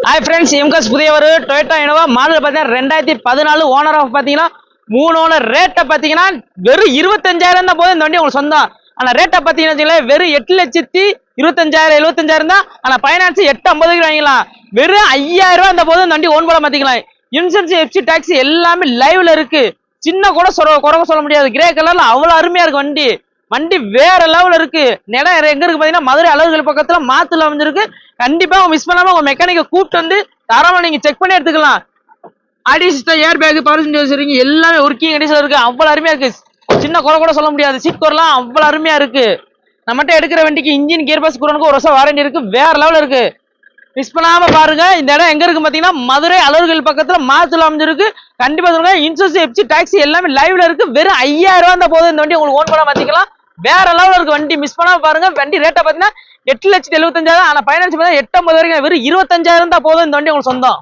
Hi friends, எம்கஸ் புதிய ஒரு Toyota Innova model பார்த்தீங்கன்னா 2014 ஓனர் ஆஃப் பார்த்தீங்கன்னா 3 ஓனர். ரேட்டை பார்த்தீங்கன்னா வெறும் 25,000 தான் போதும் இந்த வண்டி உங்களுக்கு சொந்தம். ஆனால் ரேட்டை பார்த்தீங்கன்னா வெறும் 8,25,000 75,000 தான். ஆனால் ஃபைனான்ஸ் 850 வாங்கிக்கலாம். வெறும் 5,000 ரூபா இந்த போதும் இந்த வண்டி ஓன் பண்ண மாத்திக்கலாம். இன்சூரன்ஸ் எஃப்சி டாக்ஸி எல்லாமே லைவ்ல இருக்கு. சின்ன கூட குறைக்க சொல்ல முடியாது. கிரே கலர்ல அவ்வளோ அருமையா இருக்கு வண்டி. வண்டி வேற லெவல் இருக்கு. நிலம் எங்க இருக்கு பாத்தீங்கன்னா மதுரை அழகுகள் பக்கத்துல மாத்துல அமைஞ்சிருக்கு. கண்டிப்பா மிஸ் பண்ணாம உங்க மெக்கானிக்கை கூப்பிட்டு வந்து தரமா நீங்க செக் பண்ணி எடுத்துக்கலாம். ஆடி system, air bag, power window எல்லாமே ஒர்க்கிங் கண்டிஷன்ல இருக்கு. அவ்வளவு அருமையா இருக்கு. சின்ன குறை கூட சொல்ல முடியாது. சீட் குறைலாம் அவ்வளவு அருமையா இருக்கு. நம்மகிட்ட எடுக்கிற வண்டிக்கு இன்ஜின் கியர் பாக்ஸ் குறனுக்கு 1 வருஷம் வாரண்டி இருக்கு. வேற லெவல் இருக்கு. மிஸ் பண்ணாம பாருங்க. இந்த இடம் எங்க இருக்கு பாத்தீங்கன்னா மதுரை அழகுகள் பக்கத்துல மாத்துல அமைஞ்சிருக்கு. கண்டிப்பா சொல்லுங்க. இன்சூரன்ஸ் எஃப்சி டாக்ஸி எல்லாமே லைவ்ல இருக்கு. வெறும் 5,000 ரூபா இருந்தா போதும் இந்த வண்டி உங்களுக்கு ஓன் பண்ண மாத்திக்கலாம். வேற லெவல் இருக்கு வண்டி. மிஸ் பண்ணாம பாருங்க. வண்டி ரேட்டை பாத்தீங்கன்னா 8,75,000. ஆனா பைனான்ஸ் 850 வரைக்கும். வெறும் 25,000 தான் போதும் இந்த வண்டி உங்களுக்கு சொந்தம்.